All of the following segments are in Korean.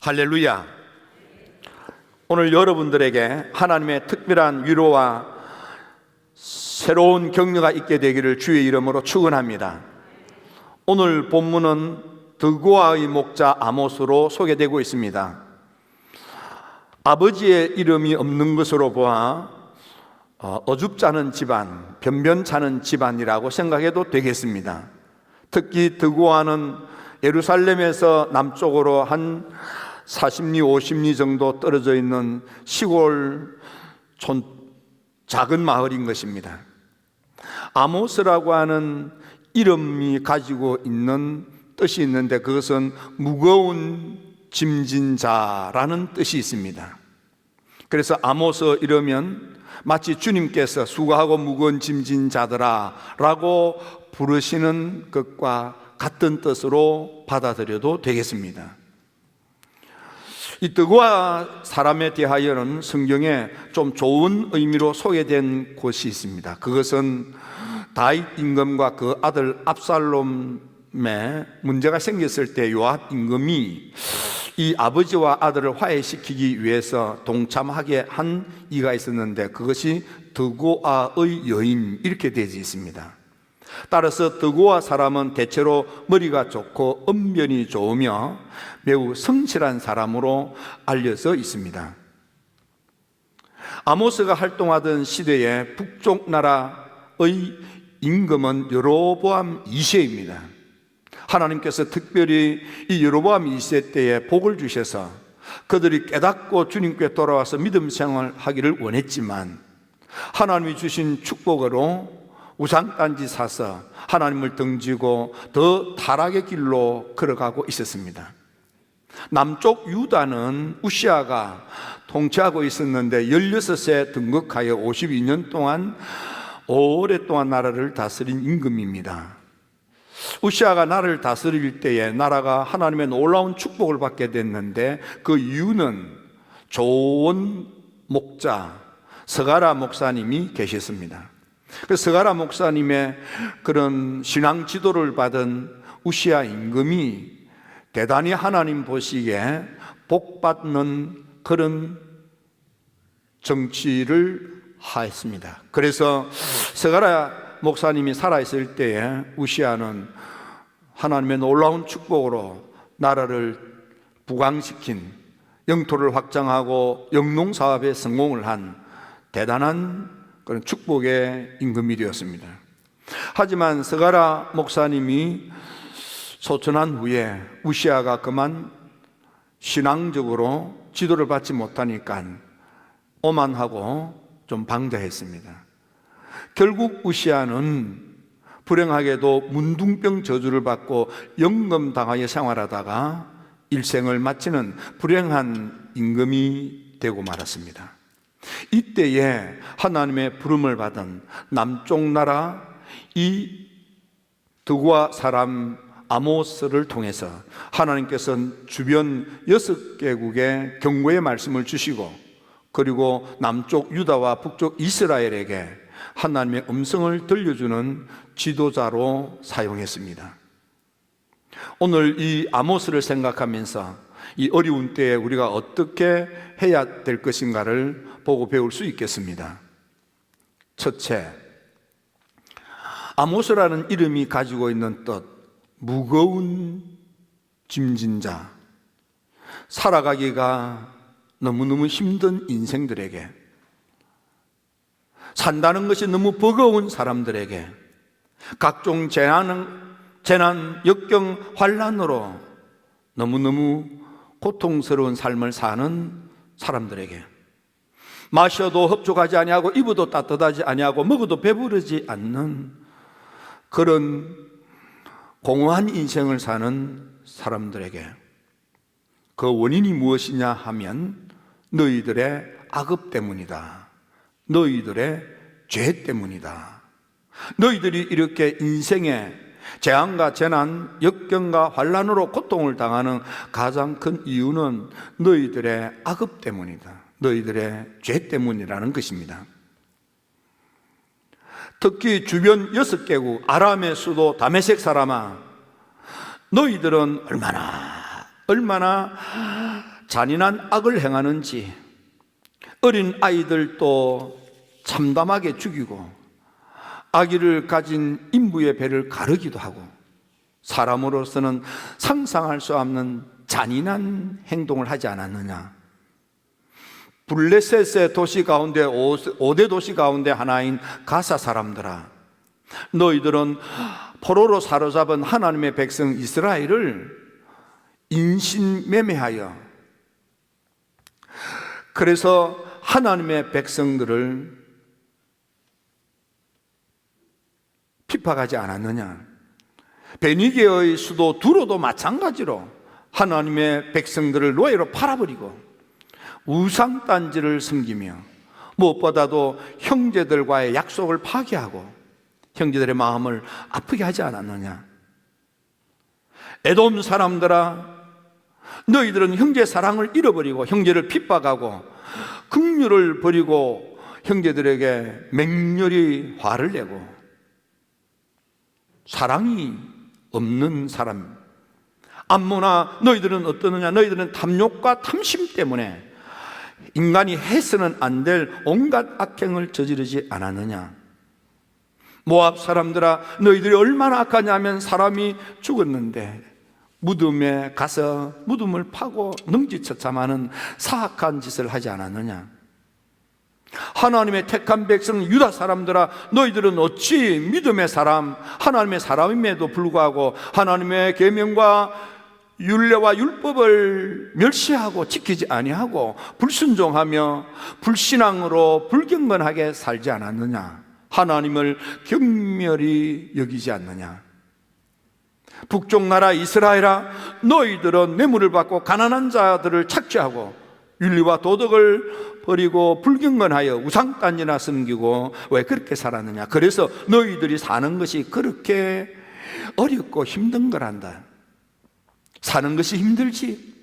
할렐루야. 오늘 여러분들에게 하나님의 특별한 위로와 새로운 격려가 있게 되기를 주의 이름으로 축원합니다. 오늘 본문은 드고아의 목자 아모스로 소개되고 있습니다. 아버지의 이름이 없는 것으로 보아 어줍지 않은 집안, 변변치 않은 집안이라고 생각해도 되겠습니다. 특히 드고아는 예루살렘에서 남쪽으로 한 40리, 50리 정도 떨어져 있는 시골 작은 마을인 것입니다. 아모스라고 하는 이름이 가지고 있는 뜻이 있는데 그것은 무거운 짐진 자라는 뜻이 있습니다. 그래서 아모스 이러면 마치 주님께서 수고하고 무거운 짐진 자들아 라고 부르시는 것과 같은 뜻으로 받아들여도 되겠습니다. 이 드고아 사람에 대하여는 성경에 좀 좋은 의미로 소개된 곳이 있습니다. 그것은 다윗 임금과 그 아들 압살롬에 문제가 생겼을 때 요압 임금이 이 아버지와 아들을 화해시키기 위해서 동참하게 한 이가 있었는데 그것이 드고아의 여인 이렇게 되어 있습니다. 따라서 드고아 사람은 대체로 머리가 좋고 언변이 좋으며 매우 성실한 사람으로 알려져 있습니다. 아모스가 활동하던 시대에 북쪽 나라의 임금은 여로보암 2세입니다. 하나님께서 특별히 이 여로보암 2세 때에 복을 주셔서 그들이 깨닫고 주님께 돌아와서 믿음 생활하기를 원했지만 하나님이 주신 축복으로 우상단지 사서 하나님을 등지고 더 타락의 길로 걸어가고 있었습니다. 남쪽 유다는 우시아가 통치하고 있었는데 16세 등극하여 52년 동안 오랫동안 나라를 다스린 임금입니다. 우시아가 나라를 다스릴 때에 나라가 하나님의 놀라운 축복을 받게 됐는데 그 이유는 좋은 목자 스가랴 목사님이 계셨습니다. 그 스가랴 목사님의 그런 신앙 지도를 받은 우시아 임금이 대단히 하나님 보시기에 복받는 그런 정치를 하였습니다. 그래서 스가랴 목사님이 살아있을 때에 우시아는 하나님의 놀라운 축복으로 나라를 부강시킨 영토를 확장하고 영농사업에 성공을 한 대단한 그런 축복의 임금이 되었습니다. 하지만 스가랴 목사님이 소천한 후에 우시아가 그만 신앙적으로 지도를 받지 못하니까 오만하고 좀 방자했습니다. 결국 우시아는 불행하게도 문둥병 저주를 받고 영검당하여 생활하다가 일생을 마치는 불행한 임금이 되고 말았습니다. 이때에 하나님의 부름을 받은 남쪽 나라 이 드고아 사람 아모스를 통해서 하나님께서는 주변 6개국에 경고의 말씀을 주시고 그리고 남쪽 유다와 북쪽 이스라엘에게 하나님의 음성을 들려주는 지도자로 사용했습니다. 오늘 이 아모스를 생각하면서 이 어려운 때에 우리가 어떻게 해야 될 것인가를 보고 배울 수 있겠습니다. 첫째, 아모스라는 이름이 가지고 있는 뜻, 무거운 짐진 자, 살아가기가 너무너무 힘든 인생들에게, 산다는 것이 너무 버거운 사람들에게, 각종 재난, 역경, 환난으로 너무너무 고통스러운 삶을 사는 사람들에게, 마셔도 흡족하지 아니하고 입어도 따뜻하지 아니하고 먹어도 배부르지 않는 그런 공허한 인생을 사는 사람들에게 그 원인이 무엇이냐 하면 너희들의 악업 때문이다. 너희들의 죄 때문이다. 너희들이 이렇게 인생에 재앙과 재난, 역경과 환난으로 고통을 당하는 가장 큰 이유는 너희들의 악업 때문이다. 너희들의 죄 때문이라는 것입니다. 특히 주변 6개국 아람의 수도 다메섹 사람아, 너희들은 얼마나 잔인한 악을 행하는지 어린 아이들도 참담하게 죽이고 아기를 가진 인부의 배를 가르기도 하고 사람으로서는 상상할 수 없는 잔인한 행동을 하지 않았느냐? 블레셋의 도시 가운데 5대 도시 가운데 하나인 가사 사람들아, 너희들은 포로로 사로잡은 하나님의 백성 이스라엘을 인신매매하여, 그래서 하나님의 백성들을 핍박하지 않았느냐? 베니게의 수도 두로도 마찬가지로 하나님의 백성들을 노예로 팔아버리고 우상단지를 섬기며 무엇보다도 형제들과의 약속을 파기하고 형제들의 마음을 아프게 하지 않았느냐? 에돔 사람들아, 너희들은 형제 사랑을 잃어버리고 형제를 핍박하고 긍휼을 버리고 형제들에게 맹렬히 화를 내고 사랑이 없는 사람. 암모나, 너희들은 어떠느냐? 너희들은 탐욕과 탐심 때문에 인간이 해서는 안 될 온갖 악행을 저지르지 않았느냐? 모압 사람들아, 너희들이 얼마나 악하냐면 사람이 죽었는데 무덤에 가서 무덤을 파고 능지처참하는 사악한 짓을 하지 않았느냐? 하나님의 택한 백성 유다 사람들아, 너희들은 어찌 믿음의 사람, 하나님의 사람임에도 불구하고 하나님의 계명과 율례와 율법을 멸시하고 지키지 아니하고 불순종하며 불신앙으로 불경건하게 살지 않았느냐? 하나님을 경멸히 여기지 않느냐? 북쪽 나라 이스라엘아, 너희들은 뇌물을 받고 가난한 자들을 착취하고 윤리와 도덕을 버리고 불경건하여 우상단지나 섬기고 왜 그렇게 살았느냐? 그래서 너희들이 사는 것이 그렇게 어렵고 힘든 거란다. 사는 것이 힘들지.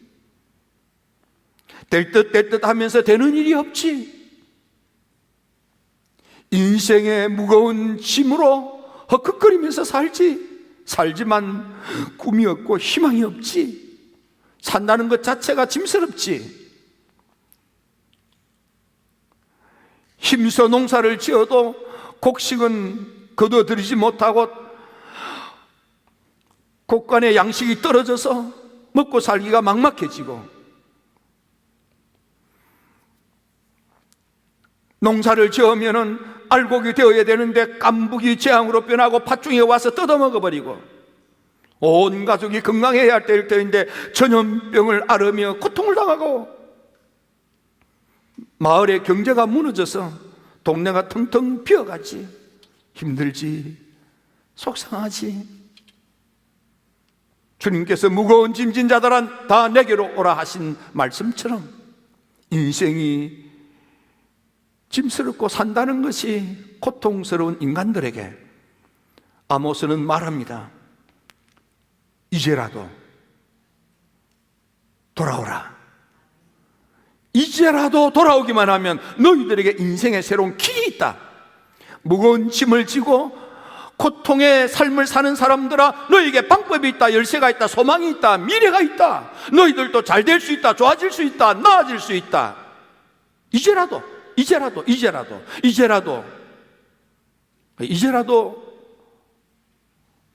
될 듯 하면서 되는 일이 없지. 인생의 무거운 짐으로 헉헉거리면서 살지만 꿈이 없고 희망이 없지. 산다는 것 자체가 짐스럽지. 힘써 농사를 지어도 곡식은 거둬들이지 못하고 곡간의 양식이 떨어져서 먹고 살기가 막막해지고, 농사를 지으면은 알곡이 되어야 되는데 깐북이 재앙으로 변하고 팥중에 와서 뜯어먹어버리고, 온 가족이 건강해야 할 때일 때인데 전염병을 앓으며 고통을 당하고, 마을의 경제가 무너져서 동네가 텅텅 비어가지. 힘들지, 속상하지. 주님께서 무거운 짐진 자들아 다 내게로 오라 하신 말씀처럼 인생이 짐스럽고 산다는 것이 고통스러운 인간들에게 아모스는 말합니다. 이제라도 돌아오라. 이제라도 돌아오기만 하면 너희들에게 인생의 새로운 길이 있다. 무거운 짐을 지고 고통의 삶을 사는 사람들아, 너에게 방법이 있다, 열쇠가 있다, 소망이 있다, 미래가 있다. 너희들도 잘 될 수 있다, 좋아질 수 있다, 나아질 수 있다. 이제라도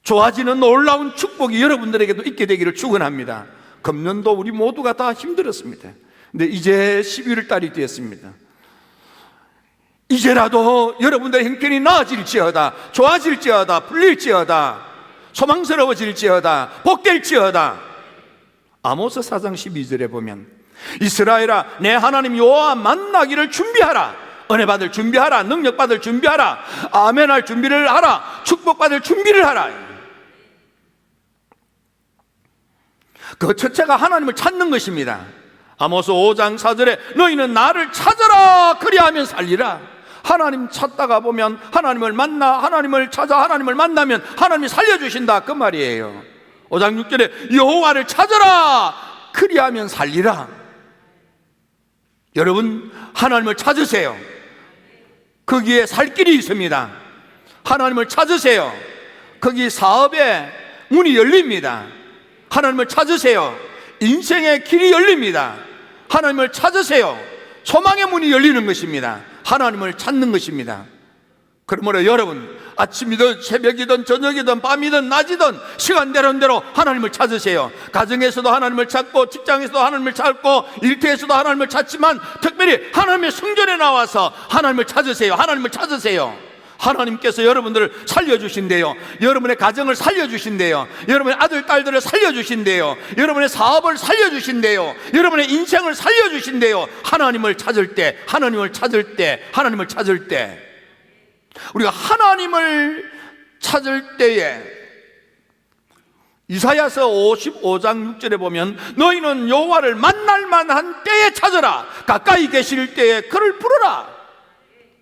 좋아지는 놀라운 축복이 여러분들에게도 있게 되기를 축원합니다. 금년도 우리 모두가 다 힘들었습니다. 근데 이제 11월 달이 되었습니다. 이제라도 여러분들의 형편이 나아질지어다, 좋아질지어다, 풀릴지어다, 소망스러워질지어다, 복될지어다. 아모스 4장 12절에 보면 이스라엘아, 내 하나님 여호와 만나기를 준비하라. 은혜 받을 준비하라. 능력 받을 준비하라. 아멘할 준비를 하라. 축복받을 준비를 하라. 그 첫째가 하나님을 찾는 것입니다. 아모스 5장 4절에 너희는 나를 찾아라, 그리하면 살리라. 하나님 찾다가 보면 하나님을 만나, 하나님을 찾아 하나님을 만나면 하나님이 살려주신다, 그 말이에요. 5장 6절에 여호와를 찾아라, 그리하면 살리라. 여러분, 하나님을 찾으세요. 거기에 살 길이 있습니다. 하나님을 찾으세요. 거기 사업의 문이 열립니다. 하나님을 찾으세요. 인생의 길이 열립니다. 하나님을 찾으세요. 소망의 문이 열리는 것입니다. 하나님을 찾는 것입니다. 그러므로 여러분, 아침이든 새벽이든 저녁이든 밤이든 낮이든 시간 되는 대로 하나님을 찾으세요. 가정에서도 하나님을 찾고, 직장에서도 하나님을 찾고, 일터에서도 하나님을 찾지만 특별히 하나님의 성전에 나와서 하나님을 찾으세요. 하나님을 찾으세요. 하나님께서 여러분들을 살려주신대요. 여러분의 가정을 살려주신대요. 여러분의 아들, 딸들을 살려주신대요. 여러분의 사업을 살려주신대요. 여러분의 인생을 살려주신대요. 하나님을 찾을 때, 하나님을 찾을 때, 하나님을 찾을 때, 우리가 하나님을 찾을 때에 이사야서 55장 6절에 보면 너희는 여호와를 만날 만한 때에 찾으라. 가까이 계실 때에 그를 부르라.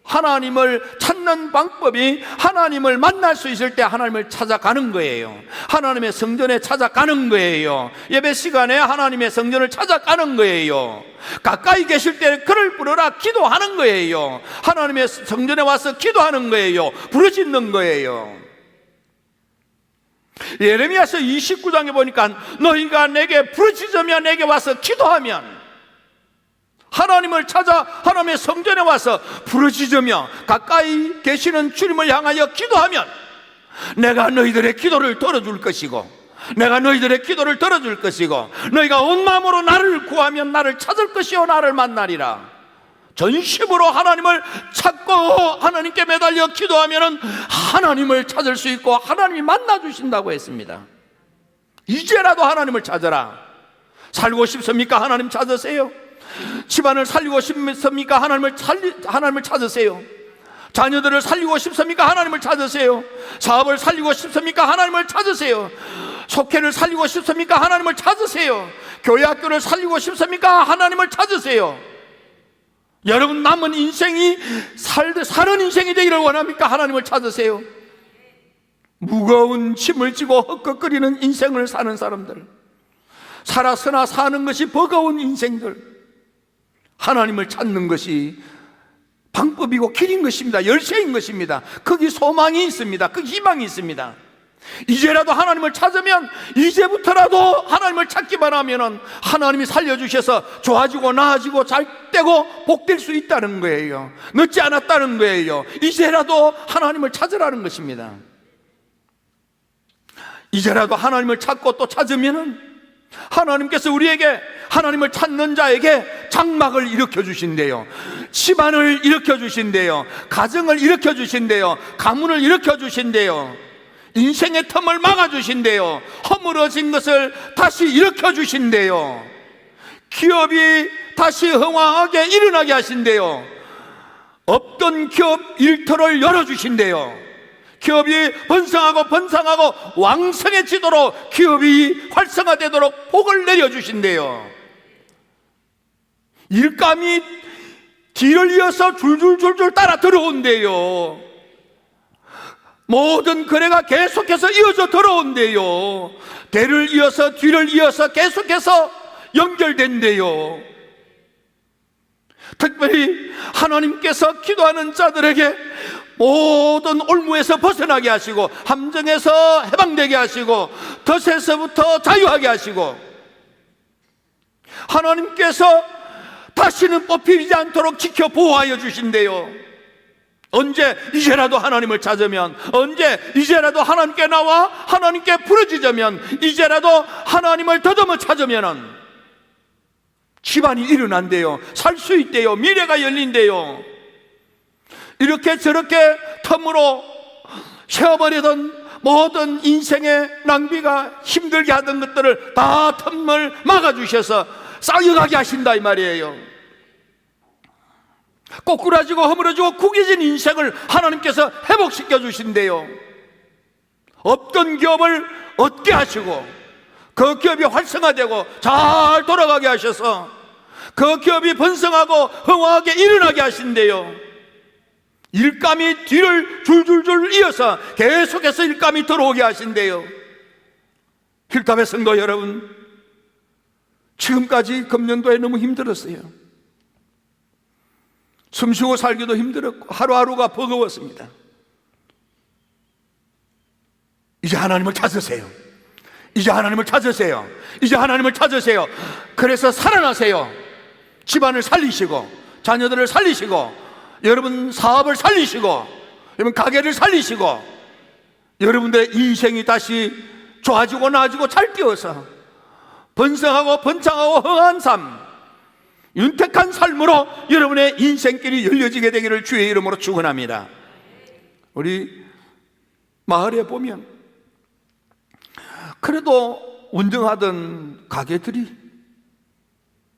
하나님을 찾는 방법이 하나님을 만날 수 있을 때 하나님을 찾아가는 거예요. 하나님의 성전에 찾아가는 거예요. 예배 시간에 하나님의 성전을 찾아가는 거예요. 가까이 계실 때 그를 부르라. 기도하는 거예요. 하나님의 성전에 와서 기도하는 거예요. 부르짖는 거예요. 예레미야서 29장에 보니까 너희가 내게 부르짖으며 내게 와서 기도하면, 하나님을 찾아 하나님의 성전에 와서 부르짖으며 가까이 계시는 주님을 향하여 기도하면 내가 너희들의 기도를 들어줄 것이고, 내가 너희들의 기도를 들어줄 것이고, 너희가 온 마음으로 나를 구하면 나를 찾을 것이요 나를 만나리라. 전심으로 하나님을 찾고 하나님께 매달려 기도하면 하나님을 찾을 수 있고 하나님이 만나주신다고 했습니다. 이제라도 하나님을 찾아라. 살고 싶습니까? 하나님 찾으세요. 집안을 살리고 싶습니까? 하나님을 찾으세요. 자녀들을 살리고 싶습니까? 하나님을 찾으세요. 사업을 살리고 싶습니까? 하나님을 찾으세요. 속회를 살리고 싶습니까? 하나님을 찾으세요. 교회 학교를 살리고 싶습니까? 하나님을 찾으세요. 여러분 남은 인생이 사는 인생이 되기를 원합니까? 하나님을 찾으세요. 무거운 짐을 지고 헛걱거리는 인생을 사는 사람들, 살아서나 사는 것이 버거운 인생들, 하나님을 찾는 것이 방법이고 길인 것입니다. 열쇠인 것입니다. 거기 소망이 있습니다. 거기 희망이 있습니다. 이제라도 하나님을 찾으면, 이제부터라도 하나님을 찾기만 하면 하나님이 살려주셔서 좋아지고 나아지고 잘 되고 복될 수 있다는 거예요. 늦지 않았다는 거예요. 이제라도 하나님을 찾으라는 것입니다. 이제라도 하나님을 찾고 또 찾으면 하나님께서 우리에게, 하나님을 찾는 자에게 장막을 일으켜 주신대요. 집안을 일으켜 주신대요. 가정을 일으켜 주신대요. 가문을 일으켜 주신대요. 인생의 틈을 막아 주신대요. 허물어진 것을 다시 일으켜 주신대요. 기업이 다시 흥황하게 일어나게 하신대요. 없던 기업 일터를 열어주신대요. 기업이 번성하고 왕성해지도록, 기업이 활성화되도록 복을 내려주신대요. 일감이 뒤를 이어서 줄줄줄줄 따라 들어온대요. 모든 거래가 계속해서 이어져 들어온대요. 대를 이어서 뒤를 이어서 계속해서 연결된대요. 특별히 하나님께서 기도하는 자들에게 모든 올무에서 벗어나게 하시고, 함정에서 해방되게 하시고, 덫에서부터 자유하게 하시고, 하나님께서 다시는 뽑히지 않도록 지켜 보호하여 주신대요. 언제? 이제라도 하나님을 찾으면, 언제? 이제라도 하나님께 나와 하나님께 부르짖으면, 이제라도 하나님을 더듬어 찾으면 집안이 일어난대요. 살 수 있대요. 미래가 열린대요. 이렇게 저렇게 틈으로 세워버리던 모든 인생의 낭비가 힘들게 하던 것들을 다 틈을 막아주셔서 쌓여가게 하신다 이 말이에요. 꼬꾸라지고 허물어지고 구겨진 인생을 하나님께서 회복시켜 주신대요. 없던 기업을 얻게 하시고, 그 기업이 활성화되고 잘 돌아가게 하셔서 그 기업이 번성하고 흥황하게 일어나게 하신대요. 일감이 뒤를 줄줄줄 이어서 계속해서 일감이 들어오게 하신대요. 힐탑의 성도 여러분, 지금까지 금년도에 너무 힘들었어요. 숨쉬고 살기도 힘들었고 하루하루가 버거웠습니다. 이제 하나님을 찾으세요. 이제 하나님을 찾으세요. 이제 하나님을 찾으세요. 그래서 살아나세요. 집안을 살리시고 자녀들을 살리시고 여러분 사업을 살리시고 여러분 가게를 살리시고 여러분들의 인생이 다시 좋아지고 나아지고 잘 뛰어서 번성하고 번창하고 흥한 삶, 윤택한 삶으로 여러분의 인생길이 열려지게 되기를 주의 이름으로 축원합니다. 우리 마을에 보면 그래도 운영하던 가게들이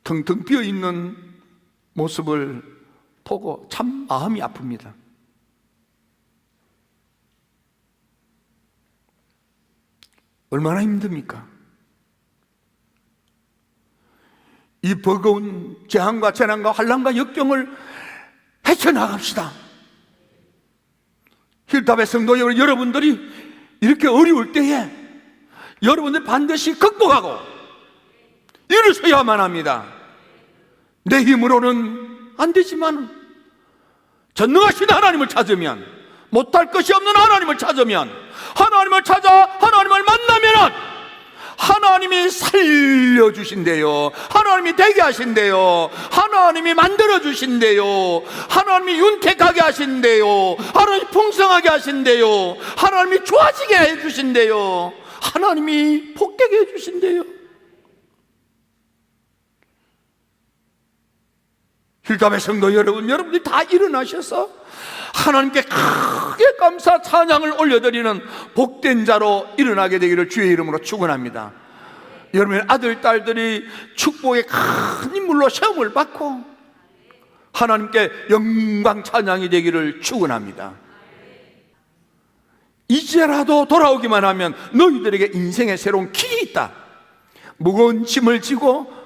텅텅 비어있는 모습을 보고 참 마음이 아픕니다. 얼마나 힘듭니까? 이 버거운 재앙과 재난과 환난과 역경을 헤쳐나갑시다. 힐답의 성도 여러분들이 이렇게 어려울 때에 여러분들 반드시 극복하고 일어서야만 합니다. 내 힘으로는 안 되지만 전능하신 하나님을 찾으면, 못할 것이 없는 하나님을 찾으면, 하나님을 찾아 하나님을 만나면 하나님이 살려주신대요. 하나님이 되게 하신대요. 하나님이 만들어주신대요. 하나님이 윤택하게 하신대요. 하나님이 풍성하게 하신대요. 하나님이 좋아지게 해주신대요. 하나님이 복되게 해주신대요. 힐답의 성도 여러분들이 다 일어나셔서 하나님께 크게 감사 찬양을 올려드리는 복된 자로 일어나게 되기를 주의 이름으로 축원합니다. 여러분의 아들, 딸들이 축복의 큰 인물로 시험을 받고 하나님께 영광 찬양이 되기를 축원합니다. 이제라도 돌아오기만 하면 너희들에게 인생의 새로운 길이 있다. 무거운 짐을 지고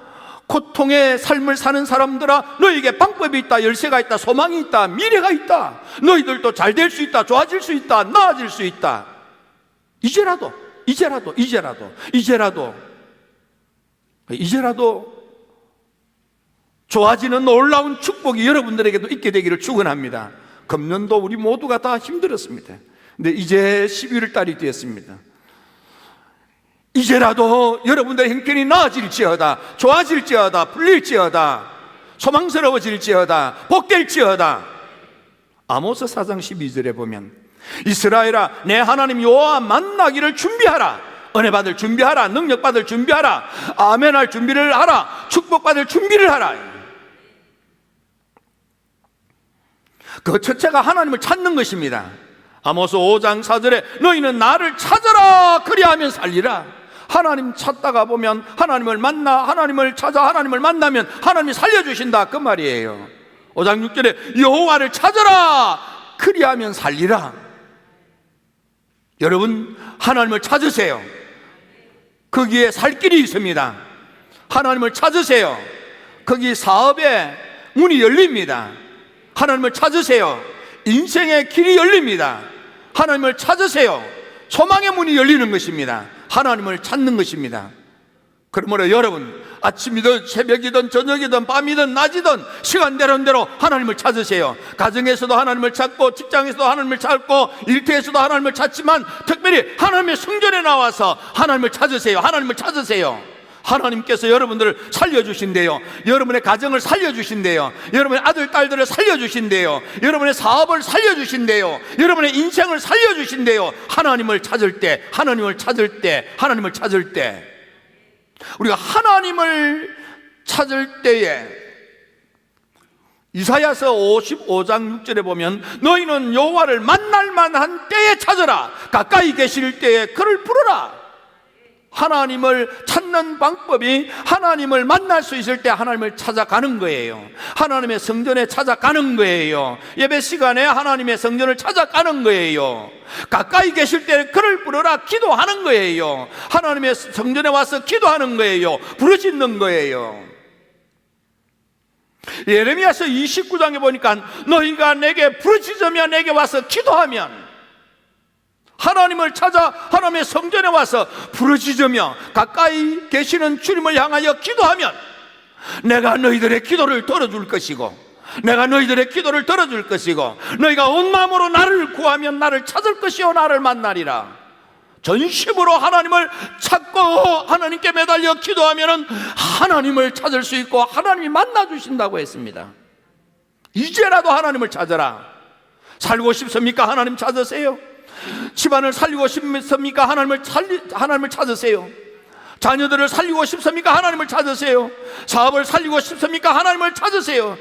고통의 삶을 사는 사람들아, 너에게 방법이 있다, 열쇠가 있다, 소망이 있다, 미래가 있다. 너희들도 잘 될 수 있다, 좋아질 수 있다, 나아질 수 있다. 이제라도 좋아지는 놀라운 축복이 여러분들에게도 있게 되기를 축원합니다. 금년도 우리 모두가 다 힘들었습니다. 근데 이제 11월 달이 되었습니다. 이제라도 여러분들의 형편이 나아질지어다, 좋아질지어다, 풀릴지어다, 소망스러워질지어다, 복될지어다. 아모스 4장 12절에 보면 이스라엘아, 내 하나님 여호와 만나기를 준비하라. 은혜 받을 준비하라. 능력 받을 준비하라. 아멘할 준비를 하라. 축복받을 준비를 하라. 그 첫째가 하나님을 찾는 것입니다. 아모스 5장 4절에 너희는 나를 찾아라, 그리하면 살리라. 하나님 찾다가 보면 하나님을 만나, 하나님을 찾아 하나님을 만나면 하나님이 살려주신다, 그 말이에요. 5장 6절에 여호와를 찾아라, 그리하면 살리라. 여러분, 하나님을 찾으세요. 거기에 살 길이 있습니다. 하나님을 찾으세요. 거기 사업의 문이 열립니다. 하나님을 찾으세요. 인생의 길이 열립니다. 하나님을 찾으세요. 소망의 문이 열리는 것입니다. 하나님을 찾는 것입니다. 그러므로 여러분, 아침이든 새벽이든 저녁이든 밤이든 낮이든 시간되는 대로 하나님을 찾으세요. 가정에서도 하나님을 찾고, 직장에서도 하나님을 찾고, 일터에서도 하나님을 찾지만 특별히 하나님의 성전에 나와서 하나님을 찾으세요. 하나님을 찾으세요. 하나님께서 여러분들을 살려주신대요. 여러분의 가정을 살려주신대요. 여러분의 아들, 딸들을 살려주신대요. 여러분의 사업을 살려주신대요. 여러분의 인생을 살려주신대요. 하나님을 찾을 때, 하나님을 찾을 때, 하나님을 찾을 때, 우리가 하나님을 찾을 때에 이사야서 55장 6절에 보면 너희는 여호와를 만날 만한 때에 찾으라. 가까이 계실 때에 그를 부르라. 하나님을 찾는 방법이 하나님을 만날 수 있을 때 하나님을 찾아가는 거예요. 하나님의 성전에 찾아가는 거예요. 예배 시간에 하나님의 성전을 찾아가는 거예요. 가까이 계실 때 그를 부르라, 기도하는 거예요. 하나님의 성전에 와서 기도하는 거예요. 부르짖는 거예요. 예레미야서 29장에 보니까 너희가 내게 부르짖으며 내게 와서 기도하면, 하나님을 찾아 하나님의 성전에 와서 부르짖으며 가까이 계시는 주님을 향하여 기도하면 내가 너희들의 기도를 들어줄 것이고, 내가 너희들의 기도를 들어줄 것이고, 너희가 온 마음으로 나를 구하면 나를 찾을 것이요 나를 만나리라. 전심으로 하나님을 찾고 하나님께 매달려 기도하면 하나님을 찾을 수 있고 하나님이 만나주신다고 했습니다. 이제라도 하나님을 찾아라. 살고 싶습니까? 하나님 찾으세요. 집안을 살리고 싶습니까? 하나님을 찾으세요. 자녀들을 살리고 싶습니까? 하나님을 찾으세요. 사업을 살리고 싶습니까? 하나님을 찾으세요.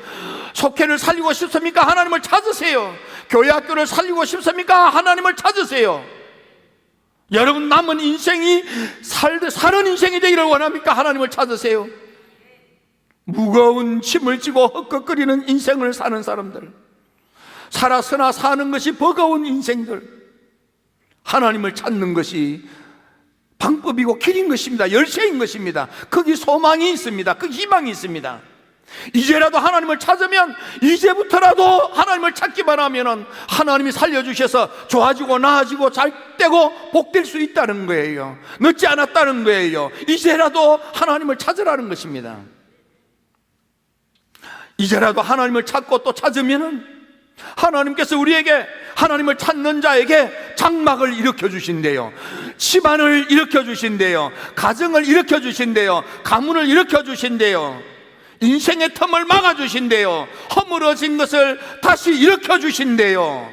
속회를 살리고 싶습니까? 하나님을 찾으세요. 교회 학교를 살리고 싶습니까? 하나님을 찾으세요. 여러분 남은 인생이 사는 인생이 되기를 원합니까? 하나님을 찾으세요. 무거운 짐을 지고 헛걱거리는 인생을 사는 사람들, 살았으나 사는 것이 버거운 인생들, 하나님을 찾는 것이 방법이고 길인 것입니다. 열쇠인 것입니다. 거기 소망이 있습니다. 거기 희망이 있습니다. 이제라도 하나님을 찾으면, 이제부터라도 하나님을 찾기만 하면 하나님이 살려주셔서 좋아지고 나아지고 잘 되고 복될 수 있다는 거예요. 늦지 않았다는 거예요. 이제라도 하나님을 찾으라는 것입니다. 이제라도 하나님을 찾고 또 찾으면 하나님께서 우리에게, 하나님을 찾는 자에게 장막을 일으켜 주신대요. 집안을 일으켜 주신대요. 가정을 일으켜 주신대요. 가문을 일으켜 주신대요. 인생의 틈을 막아 주신대요. 허물어진 것을 다시 일으켜 주신대요.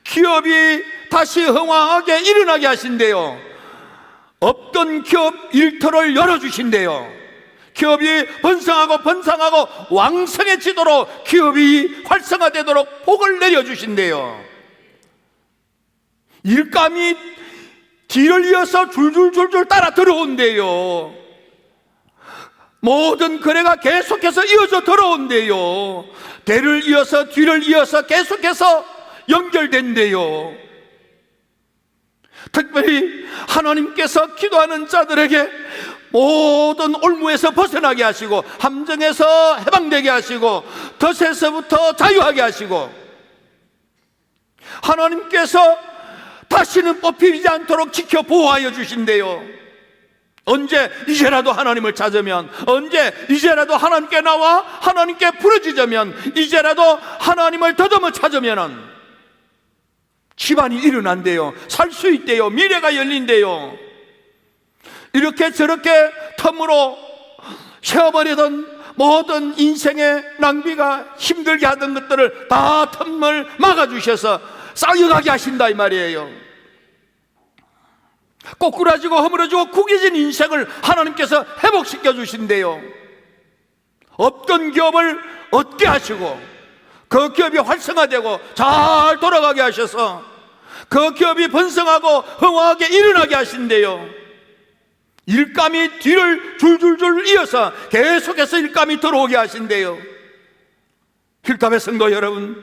기업이 다시 흥황하게 일어나게 하신대요. 없던 기업 일터를 열어 주신대요. 기업이 번성하고 왕성해지도록, 기업이 활성화되도록 복을 내려주신대요. 일감이 뒤를 이어서 줄줄줄줄 따라 들어온대요. 모든 거래가 계속해서 이어져 들어온대요. 대를 이어서 뒤를 이어서 계속해서 연결된대요. 특별히 하나님께서 기도하는 자들에게 모든 올무에서 벗어나게 하시고, 함정에서 해방되게 하시고, 덫에서부터 자유하게 하시고, 하나님께서 다시는 뽑히지 않도록 지켜 보호하여 주신대요. 언제? 이제라도 하나님을 찾으면, 언제? 이제라도 하나님께 나와 하나님께 부르짖으면, 이제라도 하나님을 더듬어 찾으면 집안이 일어난대요. 살 수 있대요. 미래가 열린대요. 이렇게 저렇게 틈으로 쉬어버리던 모든 인생의 낭비가 힘들게 하던 것들을 다 틈을 막아주셔서 쌓여가게 하신다 이 말이에요. 꼬꾸라지고 허물어지고 구겨진 인생을 하나님께서 회복시켜 주신대요. 없던 기업을 얻게 하시고, 그 기업이 활성화되고 잘 돌아가게 하셔서 그 기업이 번성하고 흥황하게 일어나게 하신대요. 일감이 뒤를 줄줄줄 이어서 계속해서 일감이 들어오게 하신대요. 필답의 성도 여러분,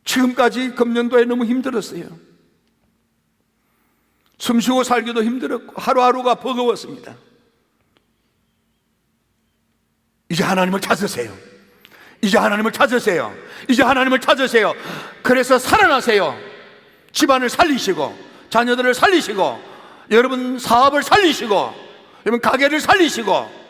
지금까지 금년도에 너무 힘들었어요. 숨쉬고 살기도 힘들었고 하루하루가 버거웠습니다. 이제 하나님을 찾으세요. 이제 하나님을 찾으세요. 이제 하나님을 찾으세요. 그래서 살아나세요. 집안을 살리시고, 자녀들을 살리시고, 여러분 사업을 살리시고, 여러분 가게를 살리시고,